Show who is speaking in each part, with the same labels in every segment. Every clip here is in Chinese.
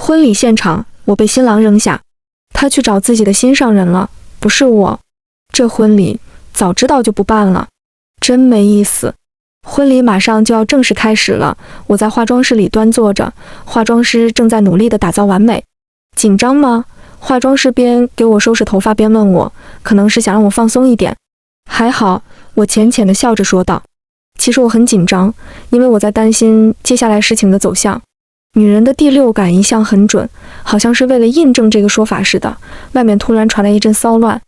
Speaker 1: 婚礼现场，我被新郎扔下，他去找自己的心上人了，不是我。这婚礼早知道就不办了，真没意思。婚礼马上就要正式开始了，我在化妆室里端坐着，化妆师正在努力地打造完美。紧张吗？化妆师边给我收拾头发边问我，可能是想让我放松一点。还好，我浅浅地笑着说道。其实我很紧张，因为我在担心接下来事情的走向。女人的第六感一向很准，好像是为了印证这个说法似的，外面突然传来一阵骚乱，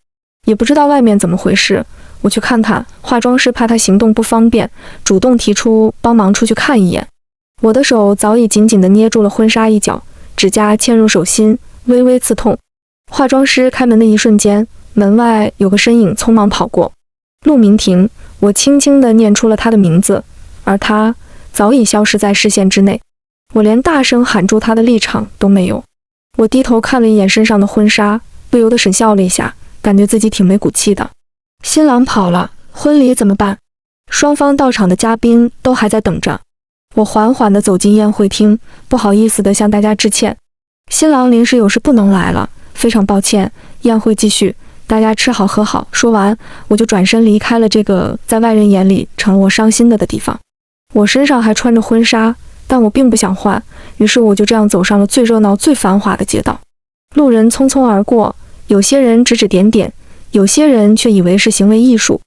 Speaker 1: 也不知道外面怎么回事。我去看看，化妆师怕她行动不方便，主动提出帮忙出去看一眼。我的手早已紧紧地捏住了婚纱一角，指甲嵌入手心，微微刺痛。化妆师开门的一瞬间，门外有个身影匆忙跑过，陆明婷。我轻轻地念出了他的名字，而他早已消失在视线之内，我连大声喊住他的立场都没有。我低头看了一眼身上的婚纱，不由得沈笑了一下，感觉自己挺没骨气的。新郎跑了，婚礼怎么办？双方到场的嘉宾都还在等着。我缓缓地走进宴会厅，不好意思地向大家致歉。新郎临时有事不能来了，非常抱歉，宴会继续，大家吃好喝好。说完，我就转身离开了这个在外人眼里成了我伤心的地方。我身上还穿着婚纱，但我并不想换，于是我就这样走上了最热闹最繁华的街道。路人匆匆而过，有些人指指点点，有些人却以为是行为艺术。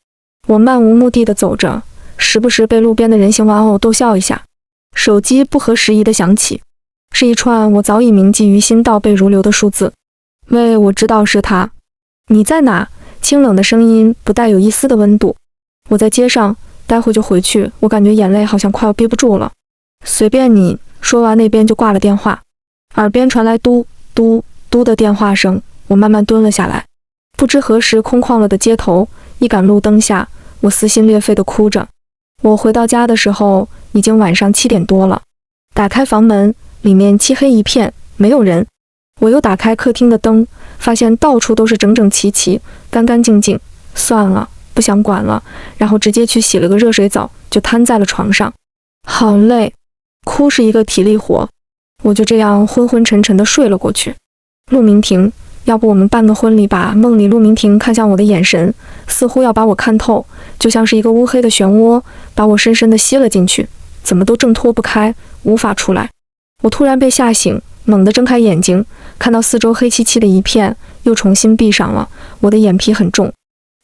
Speaker 1: 我漫无目的地走着，时不时被路边的人形玩偶逗笑一下。手机不合时宜地响起，是一串我早已铭记于心、倒背如流的数字。喂，我知道是他。你在哪？清冷的声音不带有一丝的温度。我在街上，待会就回去。我感觉眼泪好像快要憋不住了。随便你。说完那边就挂了电话，耳边传来嘟嘟嘟的电话声。我慢慢蹲了下来。不知何时空旷了的街头，一盏路灯下，我撕心裂肺地哭着。我回到家的时候已经晚上7点多了。打开房门，里面漆黑一片，没有人。我又打开客厅的灯，发现到处都是整整齐齐，干干净净。算了，不想管了，然后直接去洗了个热水澡，就瘫在了床上。好累，哭是一个体力活。我就这样昏昏沉沉地睡了过去。陆明婷，要不我们办个婚礼吧？梦里陆明婷看向我的眼神，似乎要把我看透，就像是一个乌黑的漩涡，把我深深地吸了进去，怎么都挣脱不开，无法出来。我突然被吓醒，猛地睁开眼睛，看到四周黑漆漆的一片，又重新闭上了。我的眼皮很重，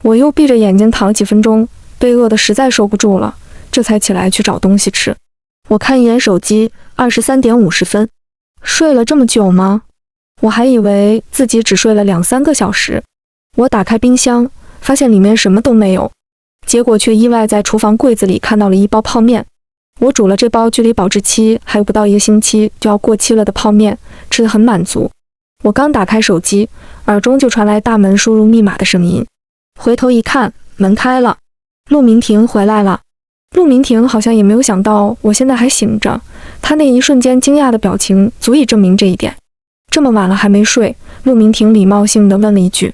Speaker 1: 我又闭着眼睛躺了几分钟，被饿得实在受不住了，这才起来去找东西吃。我看一眼手机，23点50分。睡了这么久吗？我还以为自己只睡了2-3个小时。我打开冰箱，发现里面什么都没有，结果却意外在厨房柜子里看到了一包泡面。我煮了这包距离保质期还有不到1个星期就要过期了的泡面，吃得很满足。我刚打开手机，耳中就传来大门输入密码的声音。回头一看，门开了，陆明婷回来了。陆明婷好像也没有想到我现在还醒着，她那一瞬间惊讶的表情足以证明这一点。这么晚了还没睡，陆明婷礼貌性地问了一句。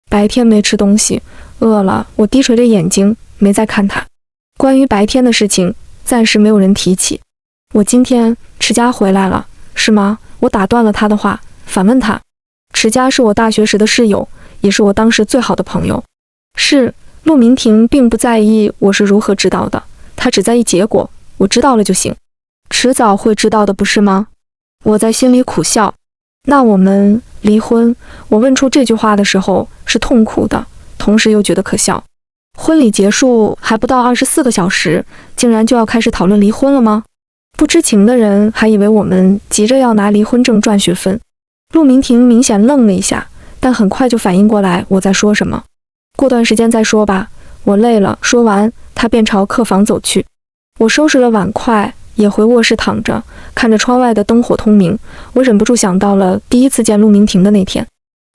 Speaker 1: 白天没吃东西，饿了。我低垂着眼睛，没再看她。关于白天的事情，暂时没有人提起。我今天池佳回来了，是吗？我打断了他的话，反问他。池佳是我大学时的室友，也是我当时最好的朋友。是。陆明婷并不在意我是如何知道的，她只在意结果，我知道了就行。迟早会知道的，不是吗？我在心里苦笑。那我们离婚？我问出这句话的时候是痛苦的，同时又觉得可笑。婚礼结束还不到24个小时，竟然就要开始讨论离婚了吗？不知情的人还以为我们急着要拿离婚证赚学分。陆明婷明显愣了一下，但很快就反应过来我在说什么。过段时间再说吧，我累了。说完，他便朝客房走去。我收拾了碗筷，也回卧室躺着，看着窗外的灯火通明，我忍不住想到了第一次见陆明婷的那天。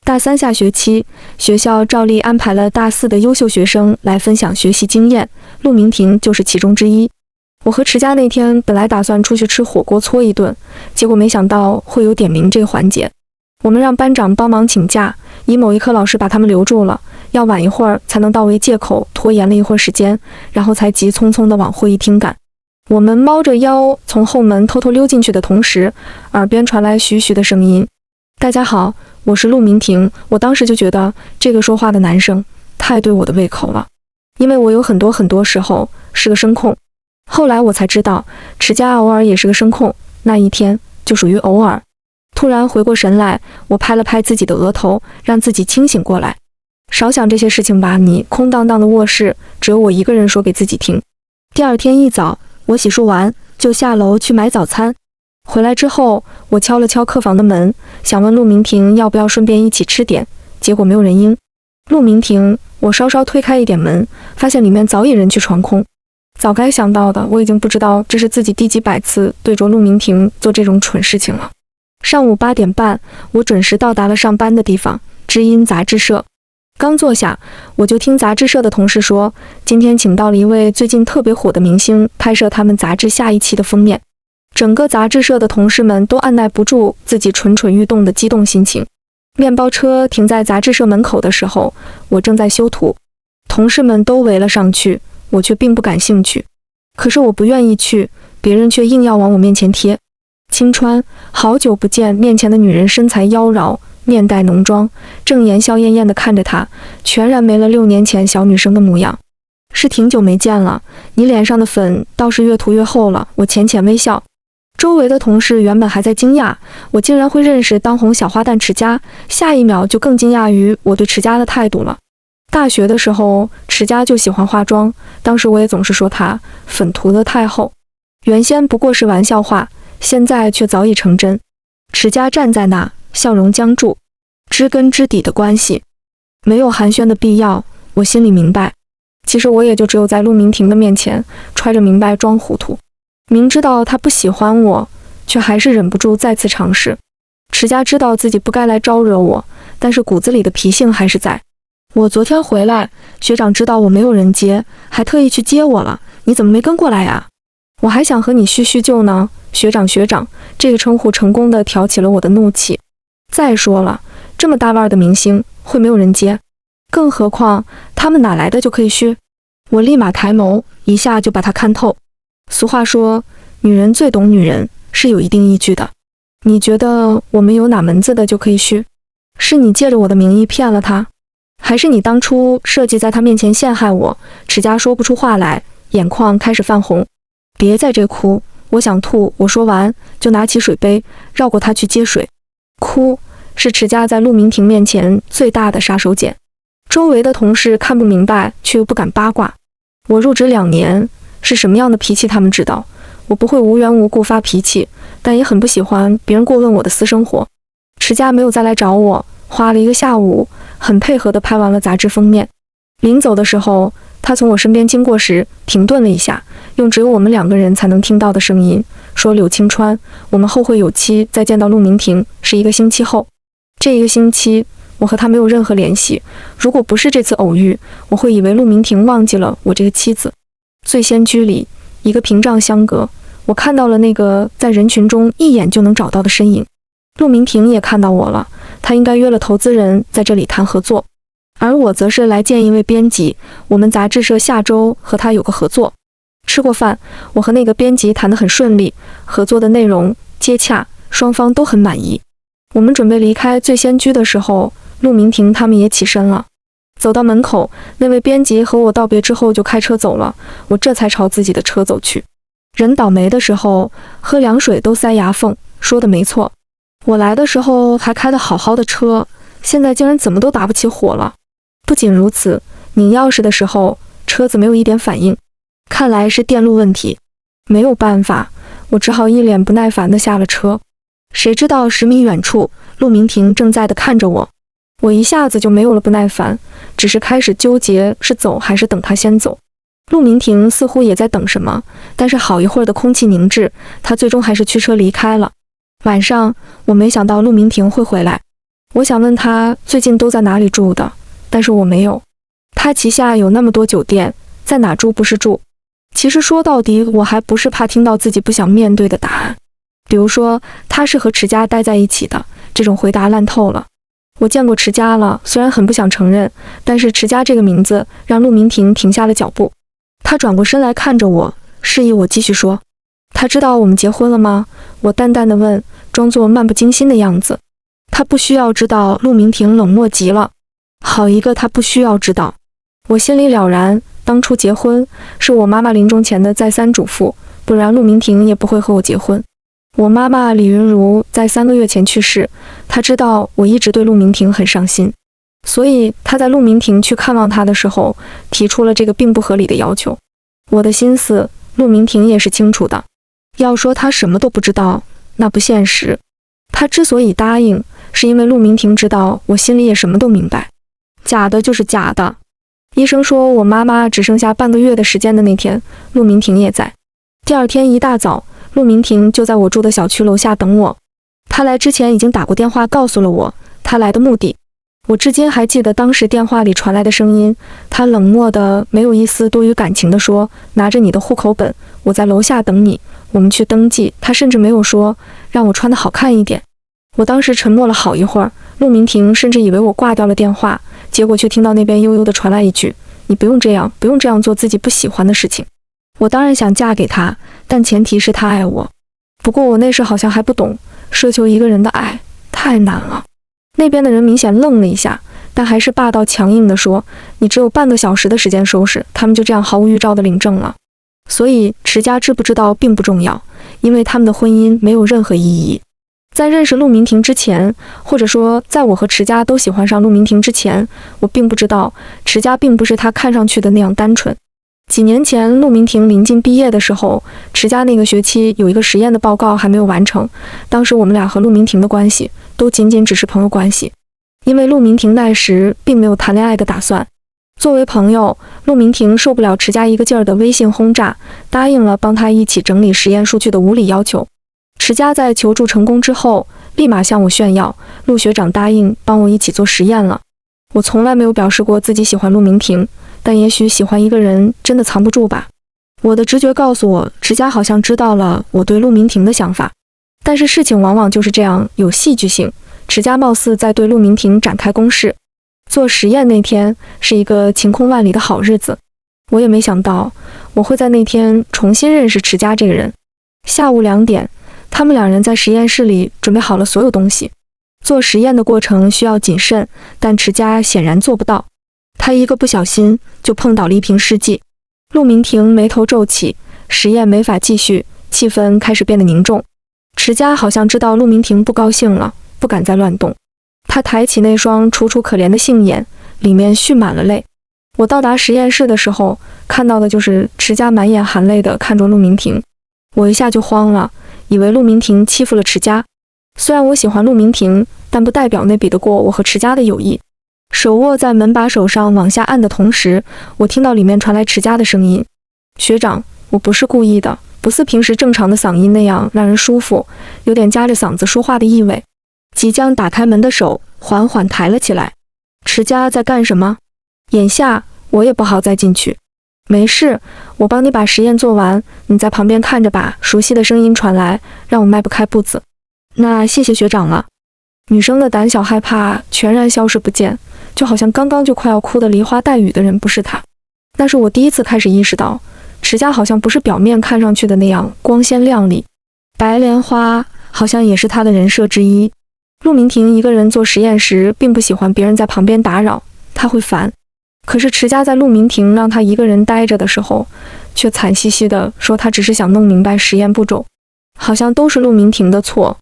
Speaker 1: 大3下学期，学校照例安排了大4的优秀学生来分享学习经验，陆明婷就是其中之一。我和池佳那天本来打算出去吃火锅搓一顿，结果没想到会有点名这个环节。我们让班长帮忙请假，以某一科老师把他们留住了，要晚一会儿才能到为借口拖延了一会儿时间，然后才急匆匆地往会议厅赶。我们猫着腰从后门偷偷溜进去的同时，耳边传来徐徐的声音：“大家好，我是陆明婷。”我当时就觉得这个说话的男生太对我的胃口了，因为我有很多时候是个声控。后来我才知道，池家偶尔也是个声控，那一天就属于偶尔。突然回过神来，我拍了拍自己的额头，让自己清醒过来。少想这些事情吧，你空荡荡的卧室，只有我一个人说给自己听。第二天一早，我洗漱完就下楼去买早餐。回来之后，我敲了敲客房的门，想问陆明婷要不要顺便一起吃点，结果没有人应。陆明婷，我稍稍推开一点门，发现里面早已人去床空。早该想到的，我已经不知道这是自己第几百次对着陆明婷做这种蠢事情了。上午8点半，我准时到达了上班的地方，知音杂志社。刚坐下，我就听杂志社的同事说，今天请到了一位最近特别火的明星拍摄他们杂志下一期的封面。整个杂志社的同事们都按耐不住自己蠢蠢欲动的激动心情。面包车停在杂志社门口的时候，我正在修图，同事们都围了上去，我却并不感兴趣。可是我不愿意去，别人却硬要往我面前贴。青川，好久不见。面前的女人身材妖娆，面带浓妆，正颜笑艳艳地看着他，全然没了6年前小女生的模样。是挺久没见了，你脸上的粉倒是越涂越厚了。我浅浅微笑。周围的同事原本还在惊讶我竟然会认识当红小花旦池家，下一秒就更惊讶于我对池家的态度了。大学的时候，池家就喜欢化妆，当时我也总是说她粉涂得太厚。原先不过是玩笑话，现在却早已成真。池家站在那，笑容僵住，知根知底的关系，没有寒暄的必要。我心里明白，其实我也就只有在陆明婷的面前揣着明白装糊涂。明知道他不喜欢我，却还是忍不住再次尝试。池家知道自己不该来招惹我，但是骨子里的脾性还是在。我昨天回来，学长知道我没有人接，还特意去接我了。你怎么没跟过来呀？我还想和你叙叙旧呢。学长，这个称呼成功地挑起了我的怒气。再说了，这么大腕的明星会没有人接？更何况他们哪来的就可以续？我立马抬眸，一下就把他看透。俗话说，女人最懂女人，是有一定依据的。你觉得我们有哪门子的就可以续？是你借着我的名义骗了他，还是你当初设计在他面前陷害我？池家说不出话来，眼眶开始泛红。别在这哭，我想吐。我说完就拿起水杯，绕过他去接水。哭是池家在陆明婷面前最大的杀手锏。周围的同事看不明白，却又不敢八卦。我入职2年，是什么样的脾气他们知道。我不会无缘无故发脾气，但也很不喜欢别人过问我的私生活。池家没有再来找我，花了1个下午，很配合地拍完了杂志封面。临走的时候，他从我身边经过时停顿了一下，用只有我们2个人才能听到的声音说：“柳青川，我们后会有期，再见到陆明婷是1个星期后。”这1个星期我和他没有任何联系，如果不是这次偶遇，我会以为陆明婷忘记了我这个妻子。醉仙居里，1个屏障相隔，我看到了那个在人群中一眼就能找到的身影。陆明婷也看到我了，他应该约了投资人在这里谈合作，而我则是来见一位编辑，我们杂志社下周和他有个合作。吃过饭，我和那个编辑谈得很顺利，合作的内容接洽，双方都很满意。我们准备离开醉仙居的时候，陆明婷他们也起身了。走到门口，那位编辑和我道别之后就开车走了，我这才朝自己的车走去。人倒霉的时候，喝凉水都塞牙缝，说的没错。我来的时候还开得好好的车，现在竟然怎么都打不起火了。不仅如此，拧钥匙的时候，车子没有一点反应，看来是电路问题。没有办法，我只好一脸不耐烦地下了车。谁知道10米远处，陆明婷正在地看着我。我一下子就没有了不耐烦，只是开始纠结是走还是等他先走。陆明婷似乎也在等什么，但是好一会儿的空气凝滞，他最终还是驱车离开了。晚上，我没想到陆明婷会回来，我想问他最近都在哪里住的，但是我没有。他旗下有那么多酒店，在哪住不是住？其实说到底，我还不是怕听到自己不想面对的答案。比如说，他是和池家待在一起的，这种回答烂透了。我见过池家了，虽然很不想承认，但是池家这个名字让陆明婷停下了脚步。他转过身来看着我，示意我继续说。他知道我们结婚了吗？我淡淡的问，装作漫不经心的样子。他不需要知道。陆明婷冷漠极了。好一个他不需要知道。我心里了然，当初结婚是我妈妈临终前的再三嘱咐，不然陆明婷也不会和我结婚。我妈妈李云如在3个月前去世，她知道我一直对陆明婷很上心，所以她在陆明婷去看望她的时候提出了这个并不合理的要求。我的心思陆明婷也是清楚的，要说她什么都不知道那不现实。她之所以答应，是因为陆明婷知道我心里也什么都明白。假的就是假的。医生说我妈妈只剩下半个月的时间的那天，陆明婷也在。第二天一大早，陆明婷就在我住的小区楼下等我。她来之前已经打过电话告诉了我她来的目的。我至今还记得当时电话里传来的声音，她冷漠的没有一丝多余感情的说，拿着你的户口本，我在楼下等你，我们去登记。她甚至没有说让我穿得好看一点。我当时沉默了好一会儿，陆明婷甚至以为我挂掉了电话，结果却听到那边悠悠地传来一句，你不用这样，不用这样做自己不喜欢的事情。我当然想嫁给他，但前提是他爱我。不过我那时好像还不懂，奢求一个人的爱太难了。那边的人明显愣了一下，但还是霸道强硬地说，你只有半个小时的时间收拾。他们就这样毫无预兆地领证了。所以池家知不知道并不重要，因为他们的婚姻没有任何意义。在认识陆明婷之前，或者说在我和池家都喜欢上陆明婷之前，我并不知道池家并不是他看上去的那样单纯。几年前陆明婷临近毕业的时候，池家那个学期有一个实验的报告还没有完成，当时我们俩和陆明婷的关系都仅仅只是朋友关系，因为陆明婷那时并没有谈恋爱的打算。作为朋友，陆明婷受不了池家一个劲儿的微信轰炸，答应了帮他一起整理实验数据的无理要求。池家在求助成功之后，立马向我炫耀，陆学长答应帮我一起做实验了。我从来没有表示过自己喜欢陆明婷，但也许喜欢一个人真的藏不住吧。我的直觉告诉我，池家好像知道了我对陆明婷的想法。但是事情往往就是这样，有戏剧性。池家貌似在对陆明婷展开攻势。做实验那天是一个晴空万里的好日子，我也没想到我会在那天重新认识池家这个人。下午2点，他们2人在实验室里准备好了所有东西。做实验的过程需要谨慎，但池家显然做不到。他一个不小心就碰倒了一瓶试剂。陆明婷眉头皱起，实验没法继续，气氛开始变得凝重。池家好像知道陆明婷不高兴了，不敢再乱动。他抬起那双楚楚可怜的杏眼，里面蓄满了泪。我到达实验室的时候，看到的就是池家满眼含泪地看着陆明婷。我一下就慌了，以为陆明婷欺负了池家。虽然我喜欢陆明婷，但不代表那比得过我和池家的友谊。手握在门把手上往下按的同时，我听到里面传来池家的声音：学长，我不是故意的，不似平时正常的嗓音那样让人舒服，有点夹着嗓子说话的意味。即将打开门的手缓缓抬了起来。池家在干什么？眼下我也不好再进去。没事，我帮你把实验做完，你在旁边看着吧。熟悉的声音传来，让我迈不开步子。那谢谢学长了。女生的胆小害怕全然消失不见，就好像刚刚就快要哭得梨花带雨的人不是他。那是我第一次开始意识到，池家好像不是表面看上去的那样光鲜亮丽。白莲花好像也是他的人设之一。陆明婷一个人做实验时，并不喜欢别人在旁边打扰，他会烦。可是池家在陆明婷让他一个人待着的时候，却惨兮兮地说他只是想弄明白实验步骤，好像都是陆明婷的错。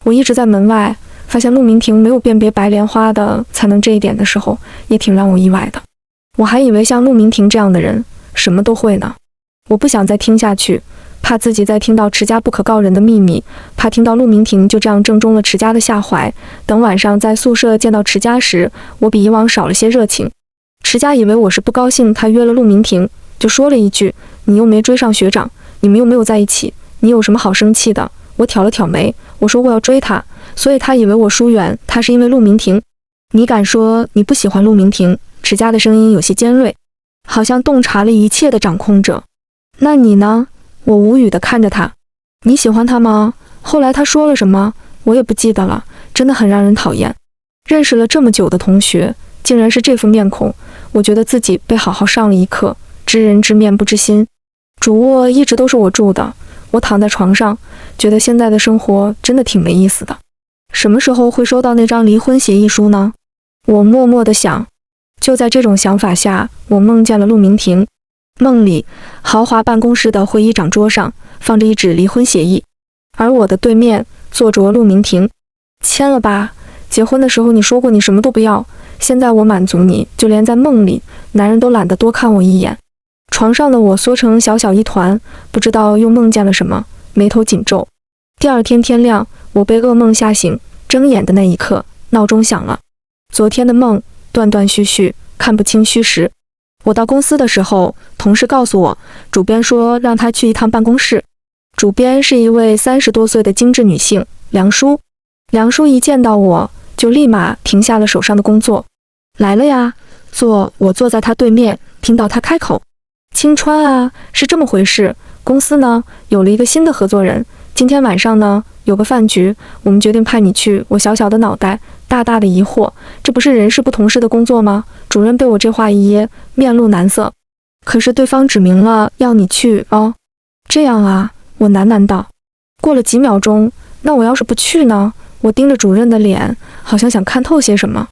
Speaker 1: 我一直在门外，发现陆明婷没有辨别白莲花的才能这一点的时候，也挺让我意外的。我还以为像陆明婷这样的人，什么都会呢。我不想再听下去，怕自己再听到池家不可告人的秘密，怕听到陆明婷就这样正中了池家的下怀。等晚上在宿舍见到池家时，我比以往少了些热情。池家以为我是不高兴他约了陆明婷，就说了一句：你又没追上学长，你们又没有在一起，你有什么好生气的？我挑了挑眉，我说我要追他，所以他以为我疏远他是因为陆明婷。你敢说你不喜欢陆明婷？池家的声音有些尖锐，好像洞察了一切的掌控者。那你呢？我无语地看着他。你喜欢他吗？后来他说了什么？我也不记得了，真的很让人讨厌。认识了这么久的同学，竟然是这副面孔，我觉得自己被好好上了一课，知人知面不知心。主卧一直都是我住的，我躺在床上，觉得现在的生活真的挺没意思的。什么时候会收到那张离婚协议书呢？我默默地想。就在这种想法下，我梦见了陆明婷。梦里，豪华办公室的会议长桌上放着一纸离婚协议，而我的对面坐着陆明婷。签了吧，结婚的时候你说过你什么都不要，现在我满足你，就连在梦里，男人都懒得多看我一眼。床上的我缩成小小一团，不知道又梦见了什么，眉头紧皱。第二天天亮，我被噩梦吓醒，睁眼的那一刻，闹钟响了。昨天的梦断断续续，看不清虚实。我到公司的时候，同事告诉我，主编说让他去一趟办公室。主编是一位30多岁的精致女性，梁叔。梁叔一见到我，就立马停下了手上的工作。来了呀，我坐在他对面，听到他开口：青川啊，是这么回事，公司呢有了一个新的合作人，今天晚上呢有个饭局，我们决定派你去。我小小的脑袋大大的疑惑，这不是人事不同事的工作吗？主任被我这话一噎，面露难色。可是对方指明了要你去哦。这样啊，我喃喃道。过了几秒钟，那我要是不去呢？我盯着主任的脸，好像想看透些什么。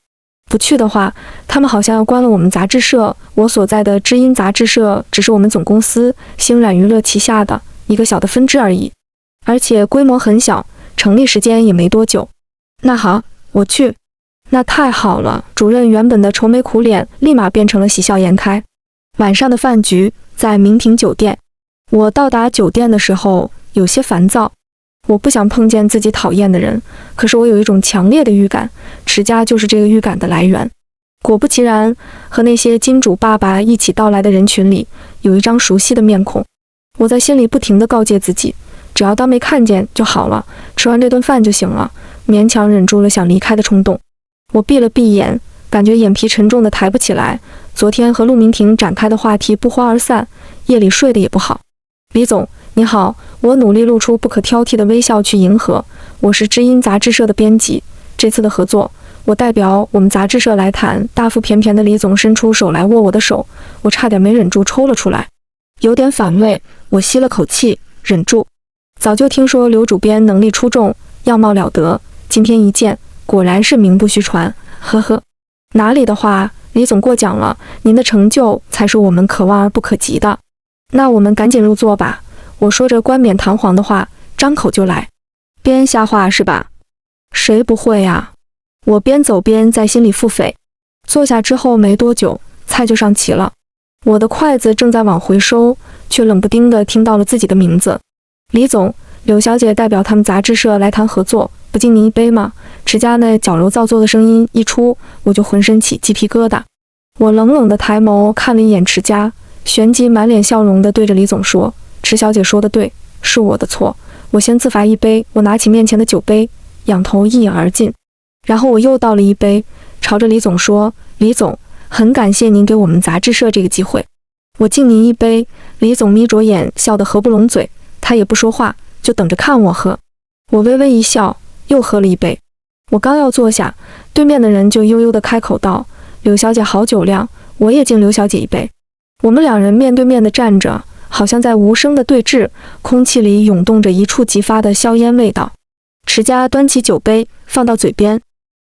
Speaker 1: 不去的话，他们好像要关了我们杂志社。我所在的知音杂志社只是我们总公司星染娱乐旗下的一个小的分支而已，而且规模很小，成立时间也没多久。那好，我去。那太好了，主任原本的愁眉苦脸立马变成了喜笑颜开。晚上的饭局在明庭酒店。我到达酒店的时候有些烦躁，我不想碰见自己讨厌的人，可是我有一种强烈的预感，池家就是这个预感的来源。果不其然，和那些金主爸爸一起到来的人群里，有一张熟悉的面孔。我在心里不停地告诫自己，只要当没看见就好了，吃完这顿饭就行了，勉强忍住了想离开的冲动。我闭了闭眼，感觉眼皮沉重的抬不起来。昨天和陆明婷展开的话题不欢而散，夜里睡得也不好。李总，你好，我努力露出不可挑剔的微笑去迎合。我是知音杂志社的编辑，这次的合作，我代表我们杂志社来谈。大腹便便的李总伸出手来握我的手，我差点没忍住抽了出来，有点反胃。我吸了口气，忍住。早就听说刘主编能力出众，样貌了得，今天一见，果然是名不虚传。呵呵，哪里的话，李总过奖了，您的成就才是我们可望而不可及的。那我们赶紧入座吧。我说着冠冕堂皇的话，张口就来。编瞎话是吧？谁不会呀？我边走边在心里腹诽。坐下之后没多久，菜就上齐了。我的筷子正在往回收，却冷不丁地听到了自己的名字。李总，柳小姐代表他们杂志社来谈合作，不敬您一杯吗？池家那矫揉造作的声音一出，我就浑身起鸡皮疙瘩。我冷冷地抬眸看了一眼池家，旋即满脸笑容地对着李总说：池小姐说的对，是我的错，我先自罚一杯。我拿起面前的酒杯，仰头一饮而尽。然后我又倒了一杯，朝着李总说：李总，很感谢您给我们杂志社这个机会，我敬您一杯。李总眯着眼，笑得合不拢嘴，他也不说话，就等着看我喝。我微微一笑，又喝了一杯。我刚要坐下，对面的人就悠悠地开口道：柳小姐好酒量，我也敬刘小姐一杯。我们两人面对面地站着，好像在无声的对峙，空气里涌动着一触即发的硝烟味道。池家端起酒杯放到嘴边，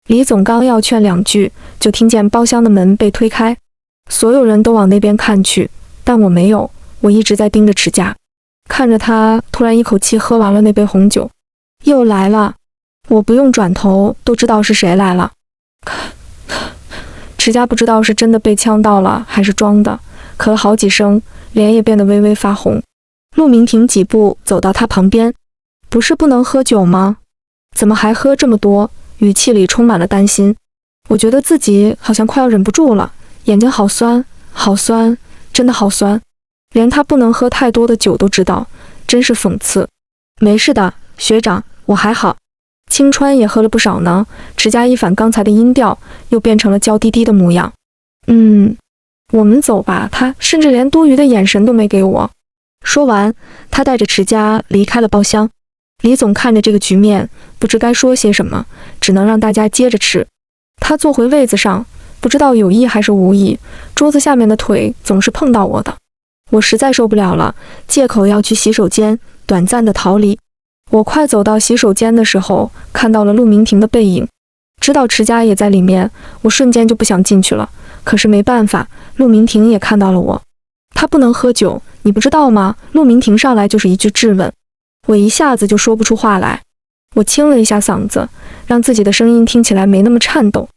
Speaker 1: 李总刚要劝两句，就听见包厢的门被推开，所有人都往那边看去，但我没有，我一直在盯着池家，看着他突然一口气喝完了那杯红酒。又来了，我不用转头都知道是谁来了。池家不知道是真的被呛到了还是装的，咳了好几声，脸也变得微微发红。陆明婷几步走到他旁边：不是不能喝酒吗？怎么还喝这么多？语气里充满了担心。我觉得自己好像快要忍不住了，眼睛好酸，好酸，真的好酸。连他不能喝太多的酒都知道，真是讽刺。没事的，学长，我还好。青川也喝了不少呢。池家一反刚才的音调，又变成了娇滴滴的模样。我们走吧。他甚至连多余的眼神都没给我。说完，他带着池家离开了包厢。李总看着这个局面，不知该说些什么，只能让大家接着吃。他坐回位子上，不知道有意还是无意，桌子下面的腿总是碰到我的。我实在受不了了，借口要去洗手间，短暂的逃离。我快走到洗手间的时候，看到了陆明婷的背影，知道池家也在里面，我瞬间就不想进去了。可是没办法，陆明婷也看到了我。她不能喝酒，你不知道吗？陆明婷上来就是一句质问，我一下子就说不出话来。我清了一下嗓子，让自己的声音听起来没那么颤抖。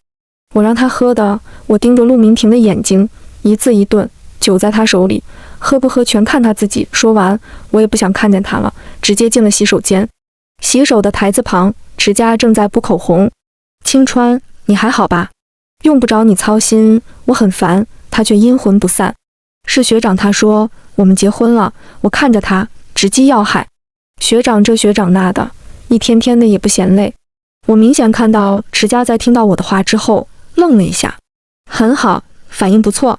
Speaker 1: 我让她喝的，我盯着陆明婷的眼睛，一字一顿，酒在她手里，喝不喝全看她自己。说完，我也不想看见她了，直接进了洗手间。洗手的台子旁，池家正在补口红。青川，你还好吧？用不着你操心，我很烦。他却阴魂不散。是学长，他说我们结婚了。我看着他，直击要害。学长这学长那的，一天天的也不嫌累。我明显看到池家在听到我的话之后愣了一下。很好，反应不错。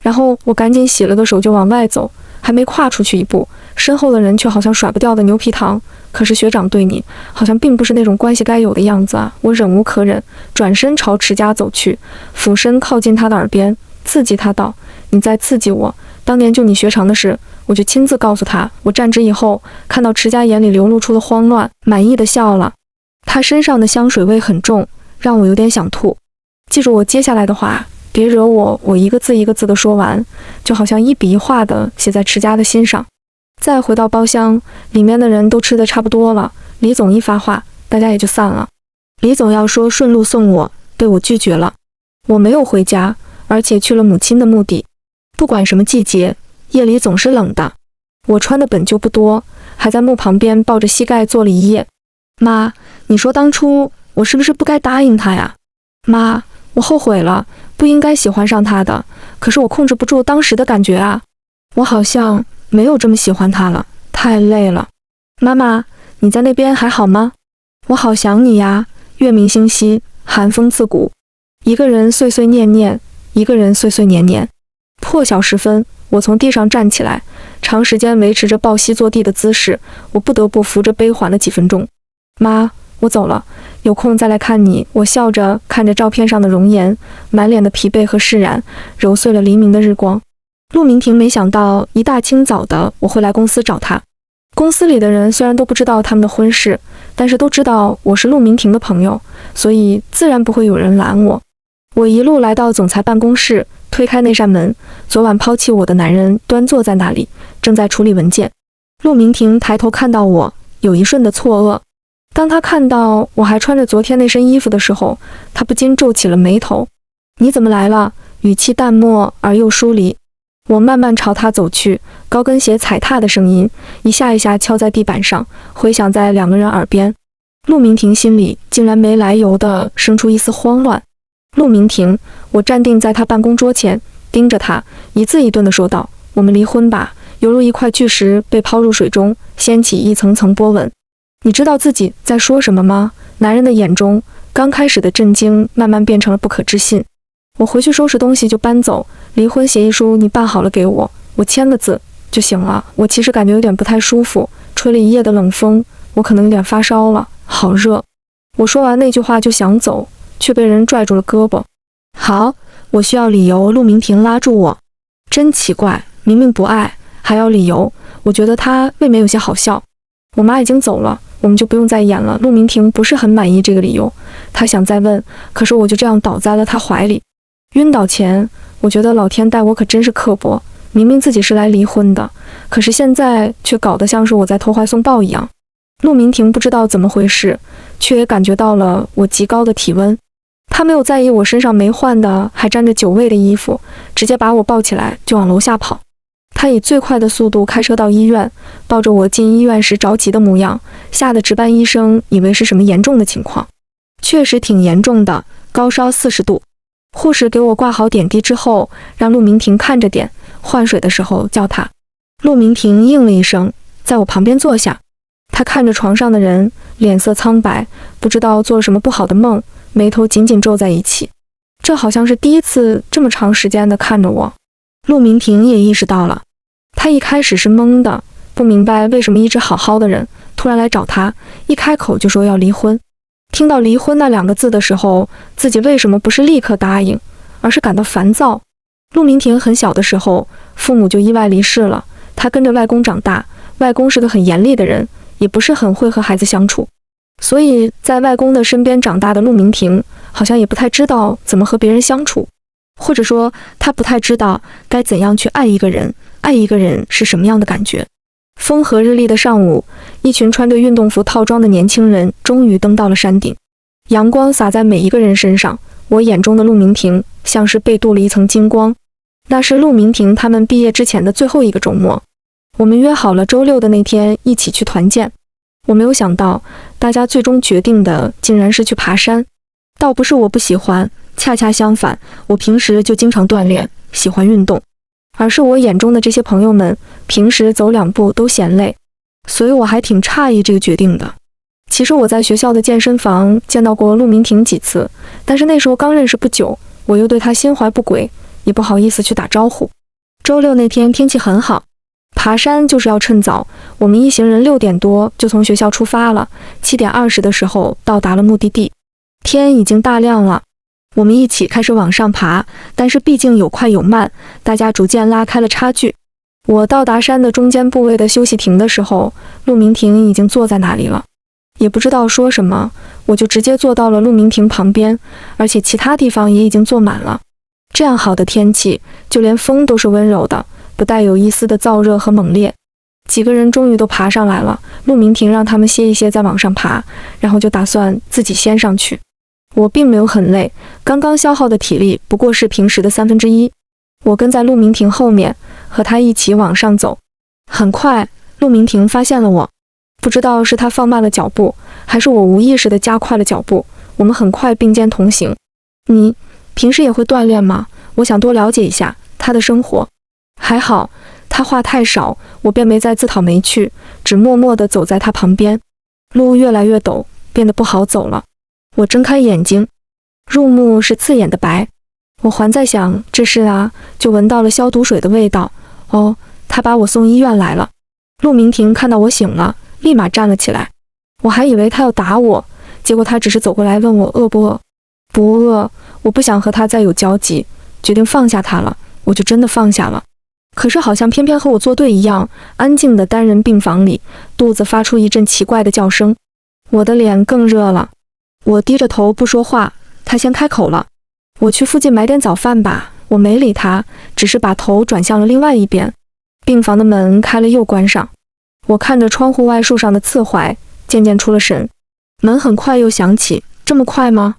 Speaker 1: 然后我赶紧洗了个手就往外走，还没跨出去一步，身后的人却好像甩不掉的牛皮糖。可是学长对你好像并不是那种关系该有的样子啊！我忍无可忍，转身朝池家走去，俯身靠近他的耳边，刺激他道：“你再刺激我，当年就你学长的事，我就亲自告诉他。”我站直以后，看到池家眼里流露出了慌乱，满意的笑了。他身上的香水味很重，让我有点想吐。记住我接下来的话，别惹我。我一个字一个字的说完，就好像一笔一画的写在池家的心上。再回到包厢，里面的人都吃得差不多了。李总一发话，大家也就散了。李总要说顺路送我，被我拒绝了。我没有回家，而且去了母亲的墓地。不管什么季节，夜里总是冷的。我穿的本就不多，还在墓旁边抱着膝盖坐了一夜。妈，你说当初我是不是不该答应他呀？妈，我后悔了，不应该喜欢上他的，可是我控制不住当时的感觉啊。我好像没有这么喜欢他了，太累了。妈妈，你在那边还好吗？我好想你呀。月明星稀，寒风刺骨，一个人碎碎念念，一个人碎碎念念。破晓时分，我从地上站起来，长时间维持着抱膝坐地的姿势，我不得不扶着背缓了几分钟。妈，我走了，有空再来看你。我笑着看着照片上的容颜，满脸的疲惫和释然，揉碎了黎明的日光。陆明婷没想到一大清早的我会来公司找他。公司里的人虽然都不知道他们的婚事，但是都知道我是陆明婷的朋友，所以自然不会有人拦我。我一路来到总裁办公室，推开那扇门，昨晚抛弃我的男人端坐在那里，正在处理文件。陆明婷抬头看到我，有一瞬的错愕。当他看到我还穿着昨天那身衣服的时候，他不禁皱起了眉头。你怎么来了？语气淡漠而又疏离。我慢慢朝他走去，高跟鞋踩踏的声音一下一下敲在地板上，回响在两个人耳边。陆明婷心里竟然没来由地生出一丝慌乱。陆明婷，我站定在他办公桌前，盯着他，一字一顿地说道：“我们离婚吧。”犹如一块巨石被抛入水中，掀起一层层波纹。你知道自己在说什么吗？男人的眼中，刚开始的震惊慢慢变成了不可置信。我回去收拾东西就搬走，离婚协议书你办好了给我，我签个字就行了。我其实感觉有点不太舒服，吹了一夜的冷风，我可能有点发烧了，好热。我说完那句话就想走，却被人拽住了胳膊。好，我需要理由。陆明婷拉住我，真奇怪，明明不爱还要理由，我觉得他未免有些好笑。我妈已经走了，我们就不用再演了。陆明婷不是很满意这个理由，她想再问，可是我就这样倒在了她怀里。晕倒前，我觉得老天待我可真是刻薄，明明自己是来离婚的，可是现在却搞得像是我在投怀送抱一样。陆明婷不知道怎么回事，却也感觉到了我极高的体温。她没有在意我身上没换的还沾着酒味的衣服，直接把我抱起来就往楼下跑。她以最快的速度开车到医院，抱着我进医院时着急的模样，吓得值班医生以为是什么严重的情况。确实挺严重的，高烧40度。护士给我挂好点滴之后，让陆明婷看着点，换水的时候叫她。陆明婷应了一声，在我旁边坐下。她看着床上的人，脸色苍白，不知道做了什么不好的梦，眉头紧紧皱在一起。这好像是第一次这么长时间的看着我。陆明婷也意识到了，她一开始是懵的，不明白为什么一直好好的人突然来找她，一开口就说要离婚。听到离婚那2个字的时候，自己为什么不是立刻答应，而是感到烦躁？陆明婷很小的时候，父母就意外离世了，她跟着外公长大，外公是个很严厉的人，也不是很会和孩子相处，所以在外公的身边长大的陆明婷，好像也不太知道怎么和别人相处，或者说她不太知道该怎样去爱一个人，爱一个人是什么样的感觉。风和日丽的上午，一群穿着运动服套装的年轻人终于登到了山顶，阳光洒在每一个人身上，我眼中的陆明婷像是被镀了一层金光。那是陆明婷他们毕业之前的最后一个周末，我们约好了周六的那天一起去团建。我没有想到，大家最终决定的竟然是去爬山。倒不是我不喜欢，恰恰相反，我平时就经常锻炼，喜欢运动，而是我眼中的这些朋友们平时走2步都嫌累，所以我还挺诧异这个决定的。其实我在学校的健身房见到过陆明婷几次，但是那时候刚认识不久，我又对她心怀不轨，也不好意思去打招呼。周六那天天气很好，爬山就是要趁早，我们一行人6点多就从学校出发了，7点20的时候到达了目的地。天已经大亮了，我们一起开始往上爬，但是毕竟有快有慢，大家逐渐拉开了差距。我到达山的中间部位的休息亭的时候，陆明婷已经坐在那里了，也不知道说什么，我就直接坐到了陆明婷旁边，而且其他地方也已经坐满了。这样好的天气，就连风都是温柔的，不带有一丝的燥热和猛烈。几个人终于都爬上来了，陆明婷让他们歇一歇再往上爬，然后就打算自己先上去。我并没有很累，刚刚消耗的体力不过是平时的1/3。我跟在陆明婷后面，和她一起往上走。很快，陆明婷发现了我，不知道是她放慢了脚步，还是我无意识地加快了脚步，我们很快并肩同行。你平时也会锻炼吗？我想多了解一下她的生活。还好，她话太少，我便没再自讨没趣，只默默地走在她旁边。路越来越陡，变得不好走了。我睁开眼睛，入目是刺眼的白。我还在想这事啊，就闻到了消毒水的味道。哦，他把我送医院来了。陆明婷看到我醒了，立马站了起来。我还以为他要打我，结果他只是走过来问我饿不饿。不饿，我不想和他再有交集，决定放下他了，我就真的放下了。可是好像偏偏和我作对一样，安静的单人病房里，肚子发出一阵奇怪的叫声。我的脸更热了。我低着头不说话，他先开口了。我去附近买点早饭吧。我没理他，只是把头转向了另外一边。病房的门开了又关上。我看着窗户外树上的刺槐，渐渐出了神。门很快又响起，这么快吗？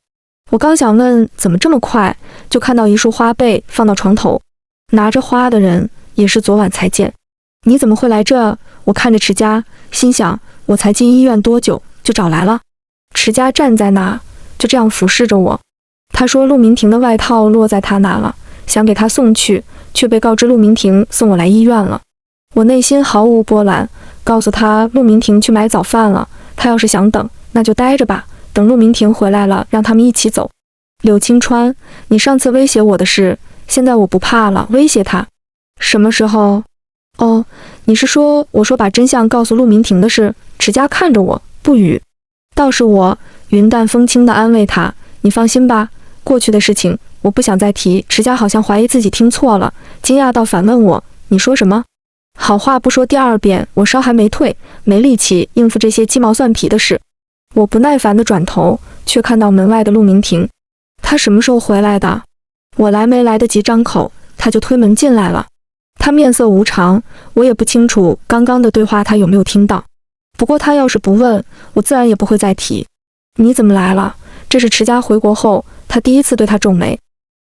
Speaker 1: 我刚想问怎么这么快，就看到一束花被放到床头，拿着花的人也是昨晚才见。你怎么会来这？我看着池家，心想我才进医院多久就找来了。池家站在那，就这样俯视着我。他说陆明婷的外套落在他那了，想给他送去，却被告知陆明婷送我来医院了。我内心毫无波澜，告诉他陆明婷去买早饭了，他要是想等，那就待着吧，等陆明婷回来了，让他们一起走。柳青川，你上次威胁我的事，现在我不怕了。威胁他？什么时候？哦，你是说我说把真相告诉陆明婷的事？池家看着我，不语。倒是我云淡风轻地安慰他，你放心吧，过去的事情我不想再提。池家好像怀疑自己听错了，惊讶到反问我，你说什么？好话不说第2遍，我烧还没退，没力气应付这些鸡毛蒜皮的事。我不耐烦地转头，却看到门外的陆明婷。他什么时候回来的？我没来得及张口，他就推门进来了。他面色无常，我也不清楚刚刚的对话他有没有听到。不过他要是不问，我自然也不会再提。你怎么来了？这是池家回国后他第一次对他皱眉。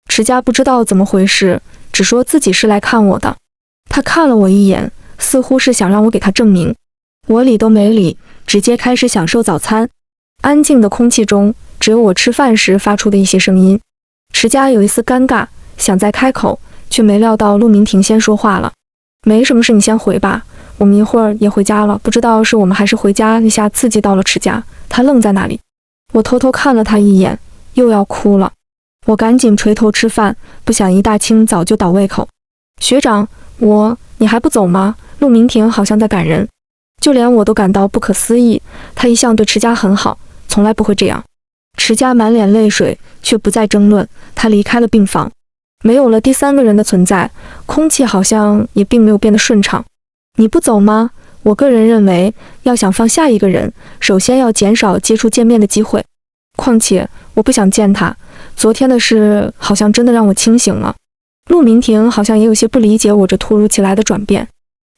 Speaker 1: 池家不知道怎么回事，只说自己是来看我的。他看了我一眼，似乎是想让我给他证明。我理都没理，直接开始享受早餐。安静的空气中，只有我吃饭时发出的一些声音。池家有一丝尴尬，想再开口，却没料到陆明婷先说话了。没什么事，你先回吧，我们一会儿也回家了。不知道是我们还是回家，一下刺激到了池家，他愣在那里。我偷偷看了他一眼，又要哭了。我赶紧垂头吃饭，不想一大清早就倒胃口。学长，你还不走吗？陆明婷好像在赶人，就连我都感到不可思议。他一向对池家很好，从来不会这样。池家满脸泪水，却不再争论，他离开了病房。没有了第三个人的存在，空气好像也并没有变得顺畅。你不走吗？我个人认为，要想放下一个人，首先要减少接触见面的机会。况且，我不想见他。昨天的事好像真的让我清醒了。陆明婷好像也有些不理解我这突如其来的转变，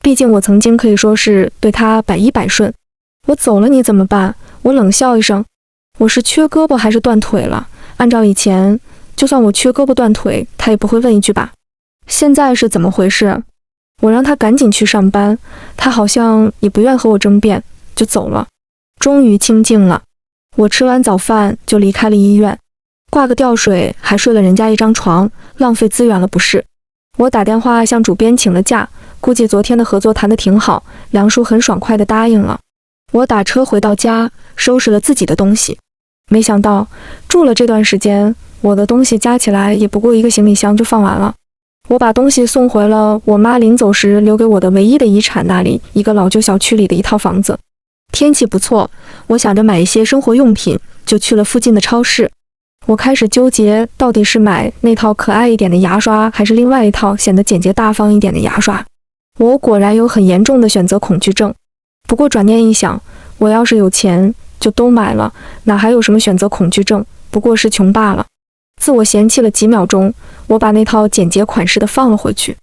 Speaker 1: 毕竟我曾经可以说是对他百依百顺。我走了你怎么办？我冷笑一声。我是缺胳膊还是断腿了？按照以前，就算我缺胳膊断腿，他也不会问一句吧。现在是怎么回事？我让他赶紧去上班，他好像也不愿和我争辩，就走了。终于清静了。我吃完早饭就离开了医院，挂个吊水还睡了人家一张床，浪费资源了不是？我打电话向主编请了假，估计昨天的合作谈得挺好，梁叔很爽快地答应了。我打车回到家，收拾了自己的东西。没想到住了这段时间，我的东西加起来也不过一个行李箱就放完了。我把东西送回了我妈临走时留给我的唯一的遗产那里，一个老旧小区里的一套房子。天气不错，我想着买一些生活用品，就去了附近的超市。我开始纠结，到底是买那套可爱一点的牙刷，还是另外一套显得简洁大方一点的牙刷。我果然有很严重的选择恐惧症。不过转念一想，我要是有钱就都买了，哪还有什么选择恐惧症，不过是穷罢了。自我嫌弃了几秒钟，我把那套简洁款式的放了回去。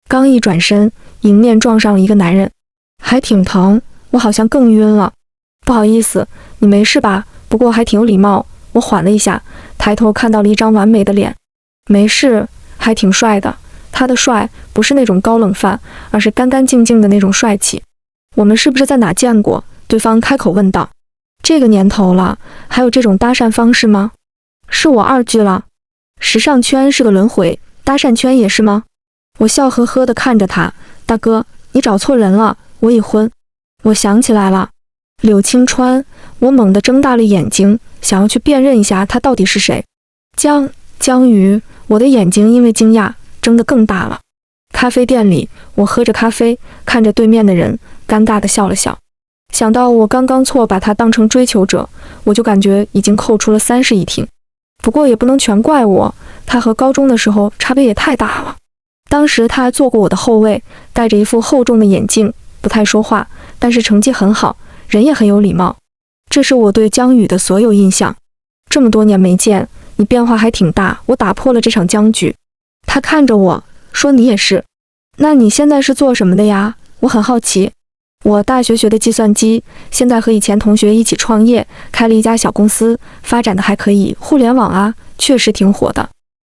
Speaker 1: 刚一转身，迎面撞上了一个男人，还挺疼，我好像更晕了。不好意思，你没事吧？不过还挺有礼貌。我缓了一下，抬头看到了一张完美的脸。没事，还挺帅的。他的帅不是那种高冷范，而是干干净净的那种帅气。我们是不是在哪见过？对方开口问道。这个年头了，还有这种搭讪方式吗？是我二句了。时尚圈是个轮回，搭讪圈也是吗？我笑呵呵地看着他，大哥，你找错人了，我已婚。我想起来了，柳青川。我猛地睁大了眼睛，想要去辨认一下他到底是谁。江瑜。我的眼睛因为惊讶睁得更大了。咖啡店里，我喝着咖啡，看着对面的人，尴尬地笑了笑。想到我刚刚错把他当成追求者，我就感觉已经扣除了30一听。不过也不能全怪我，他和高中的时候差别也太大了。当时他还做过我的后卫，戴着一副厚重的眼镜，不太说话，但是成绩很好，人也很有礼貌。这是我对江宇的所有印象。这么多年没见，你变化还挺大，我打破了这场僵局。他看着我说，你也是。那你现在是做什么的呀？我很好奇。我大学学的计算机，现在和以前同学一起创业，开了一家小公司，发展的还可以。互联网啊，确实挺火的。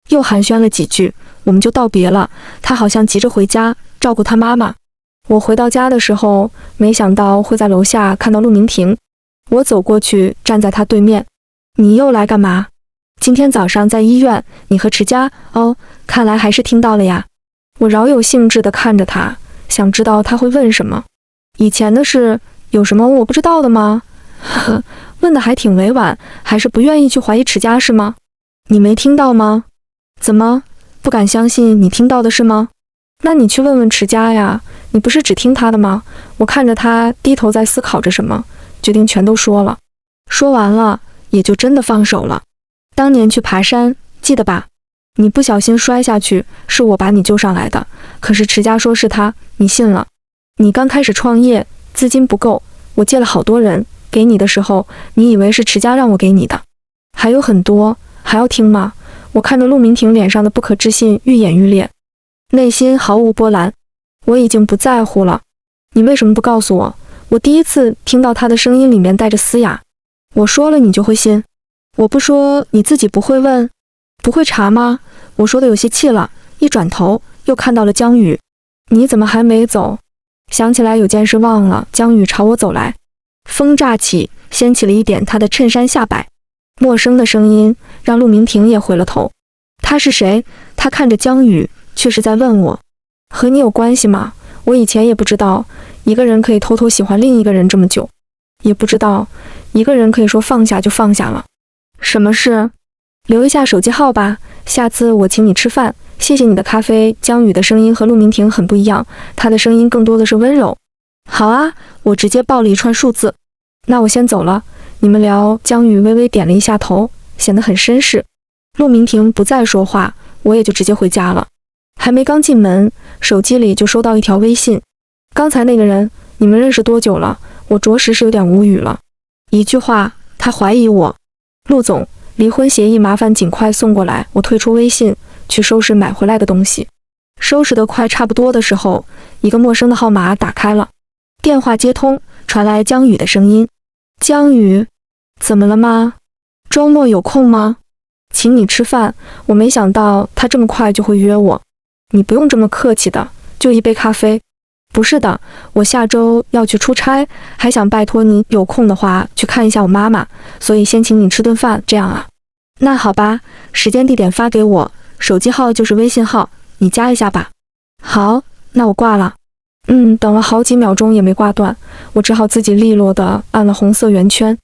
Speaker 1: 又寒暄了几句，我们就道别了。他好像急着回家照顾他妈妈。我回到家的时候，没想到会在楼下看到陆明婷。我走过去，站在他对面。你又来干嘛？今天早上在医院，你和池佳。哦，看来还是听到了呀。我饶有兴致地看着他，想知道他会问什么。以前的事有什么我不知道的吗？呵呵，问的还挺委婉，还是不愿意去怀疑池佳是吗？你没听到吗？怎么，不敢相信你听到的是吗？那你去问问池佳呀，你不是只听他的吗？我看着他低头在思考着什么，决定全都说了。说完了，也就真的放手了。当年去爬山，记得吧？你不小心摔下去，是我把你救上来的，可是池佳说是他，你信了。你刚开始创业，资金不够，我借了好多人，给你的时候，你以为是池佳让我给你的。还有很多，还要听吗？我看着陆明婷脸上的不可置信愈演愈烈，内心毫无波澜。我已经不在乎了。你为什么不告诉我？我第一次听到他的声音里面带着嘶哑。我说了你就会信？我不说你自己不会问？不会查吗？我说的有些气了，一转头又看到了江宇。你怎么还没走？想起来有件事忘了。江宇朝我走来，风乍起，掀起了一点他的衬衫下摆。陌生的声音让陆明婷也回了头。他是谁？他看着江宇，却是在问我，和你有关系吗？我以前也不知道一个人可以偷偷喜欢另一个人这么久，也不知道一个人可以说放下就放下了。什么事？留一下手机号吧，下次我请你吃饭，谢谢你的咖啡。江宇的声音和陆明婷很不一样，他的声音更多的是温柔。好啊，我直接报了一串数字。那我先走了，你们聊。江宇微微点了一下头，显得很绅士。陆明婷不再说话，我也就直接回家了。还没刚进门，手机里就收到一条微信。刚才那个人，你们认识多久了？我着实是有点无语了。一句话，他怀疑我。陆总，离婚协议麻烦尽快送过来。我退出微信，去收拾买回来的东西。收拾得快差不多的时候，一个陌生的号码打开了，电话接通，传来江宇的声音。江宇，怎么了吗？周末有空吗？请你吃饭。我没想到他这么快就会约我。你不用这么客气的，就一杯咖啡。不是的，我下周要去出差，还想拜托你有空的话去看一下我妈妈，所以先请你吃顿饭，这样啊？那好吧，时间地点发给我，手机号就是微信号，你加一下吧。好，那我挂了。等了好几秒钟也没挂断，我只好自己利落地按了红色圆圈。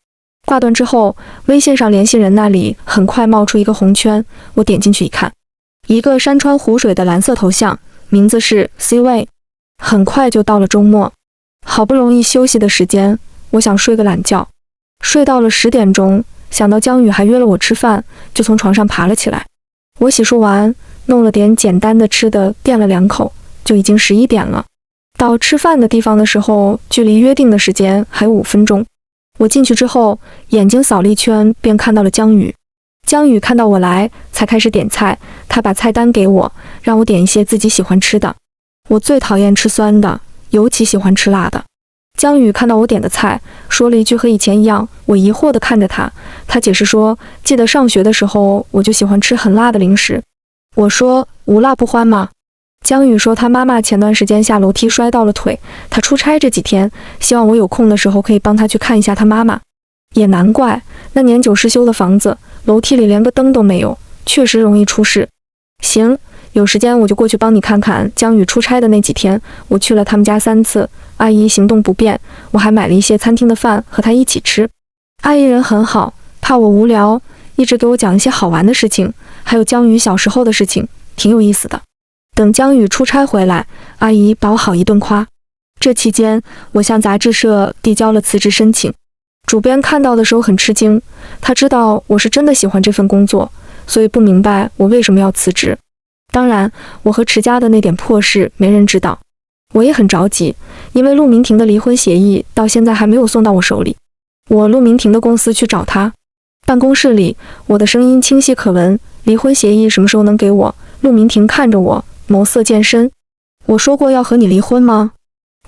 Speaker 1: 挂断之后，微信上联系人那里很快冒出一个红圈，我点进去一看，一个山川湖水的蓝色头像，名字是 C-Way。很快就到了周末，好不容易休息的时间，我想睡个懒觉，睡到了10点钟，想到江宇还约了我吃饭，就从床上爬了起来。我洗漱完，弄了点简单的吃的，垫了2口，就已经11点了。到吃饭的地方的时候，距离约定的时间还有5分钟。我进去之后，眼睛扫了一圈，便看到了江宇。江宇看到我来，才开始点菜，他把菜单给我，让我点一些自己喜欢吃的。我最讨厌吃酸的，尤其喜欢吃辣的。江宇看到我点的菜，说了一句和以前一样。我疑惑地看着他，他解释说，记得上学的时候我就喜欢吃很辣的零食。我说无辣不欢吗？江宇说他妈妈前段时间下楼梯摔到了腿，他出差这几天，希望我有空的时候可以帮他去看一下他妈妈。也难怪，那年久失修的房子，楼梯里连个灯都没有，确实容易出事。行，有时间我就过去帮你看看。江宇出差的那几天，我去了他们家3次，阿姨行动不便，我还买了一些餐厅的饭和她一起吃。阿姨人很好，怕我无聊，一直给我讲一些好玩的事情，还有江宇小时候的事情，挺有意思的。等江宇出差回来，阿姨把我好一顿夸。这期间，我向杂志社递交了辞职申请。主编看到的时候很吃惊，他知道我是真的喜欢这份工作，所以不明白我为什么要辞职。当然，我和池家的那点破事没人知道。我也很着急，因为陆明婷的离婚协议到现在还没有送到我手里。我陆明婷的公司去找他，办公室里我的声音清晰可闻，离婚协议什么时候能给我？陆明婷看着我，眸色渐深。我说过要和你离婚吗？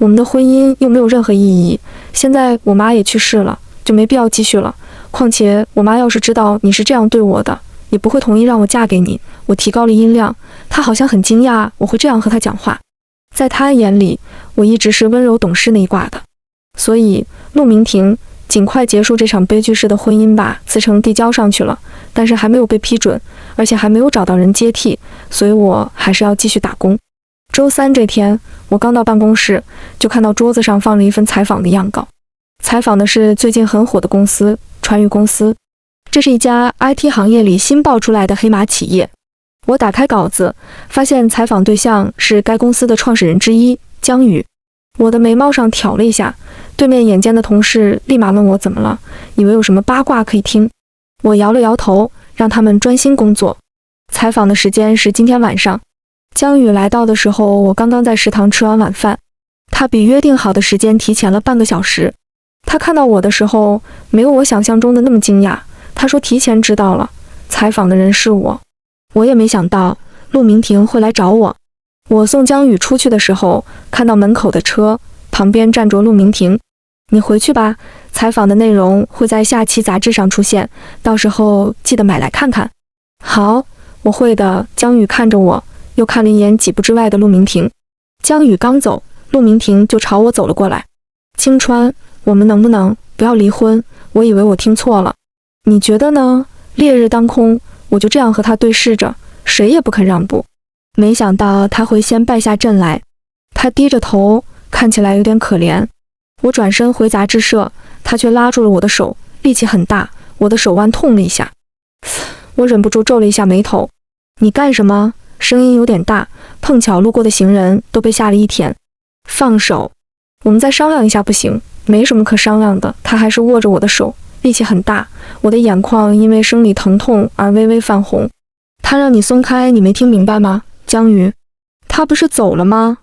Speaker 1: 我们的婚姻又没有任何意义，现在我妈也去世了，就没必要继续了。况且我妈要是知道你是这样对我的，也不会同意让我嫁给你。我提高了音量，她好像很惊讶我会这样和她讲话。在她眼里，我一直是温柔懂事那一挂的。所以，陆明婷，尽快结束这场悲剧式的婚姻吧。辞呈递交上去了，但是还没有被批准，而且还没有找到人接替，所以我还是要继续打工。周3这天，我刚到办公室，就看到桌子上放了一份采访的样稿。采访的是最近很火的公司川渝公司，这是一家 IT 行业里新爆出来的黑马企业。我打开稿子，发现采访对象是该公司的创始人之一江宇。我的眉毛上挑了一下，对面眼尖的同事立马问我怎么了，以为有什么八卦可以听。我摇了摇头，让他们专心工作。采访的时间是今天晚上。江宇来到的时候，我刚刚在食堂吃完晚饭，他比约定好的时间提前了半个小时。他看到我的时候，没有我想象中的那么惊讶。他说提前知道了，采访的人是我。我也没想到陆明婷会来找我。我送江宇出去的时候，看到门口的车旁边站着陆明婷。你回去吧，采访的内容会在下期杂志上出现，到时候记得买来看看。好，我会的。江宇看着我，又看了一眼几步之外的陆明婷。江宇刚走，陆明婷就朝我走了过来。青川，我们能不能不要离婚？我以为我听错了，你觉得呢？烈日当空，我就这样和他对视着，谁也不肯让步。没想到他会先败下阵来。他低着头，看起来有点可怜。我转身回杂志社，他却拉住了我的手，力气很大，我的手腕痛了一下。我忍不住皱了一下眉头。你干什么？声音有点大，碰巧路过的行人都被吓了一跳。放手，我们再商量一下不行？没什么可商量的。他还是握着我的手，力气很大，我的眼眶因为生理疼痛而微微泛红。他让你松开，你没听明白吗？江瑜，他不是走了吗？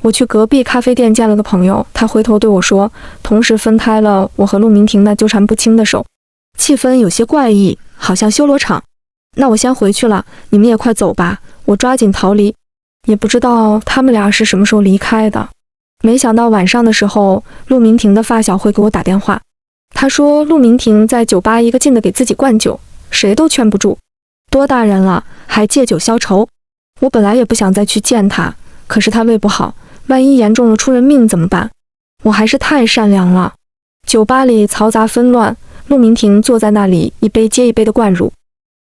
Speaker 1: 我去隔壁咖啡店见了个朋友，他回头对我说，同时分开了我和陆明婷那纠缠不清的手，气氛有些怪异，好像修罗场。那我先回去了，你们也快走吧，我抓紧逃离。也不知道他们俩是什么时候离开的。没想到晚上的时候，陆明婷的发小会给我打电话，他说陆明婷在酒吧一个劲的给自己灌酒，谁都劝不住，多大人了还借酒消愁。我本来也不想再去见他，可是他胃不好，万一严重了出人命怎么办？我还是太善良了。酒吧里嘈杂纷乱，陆明婷坐在那里一杯接一杯的灌入，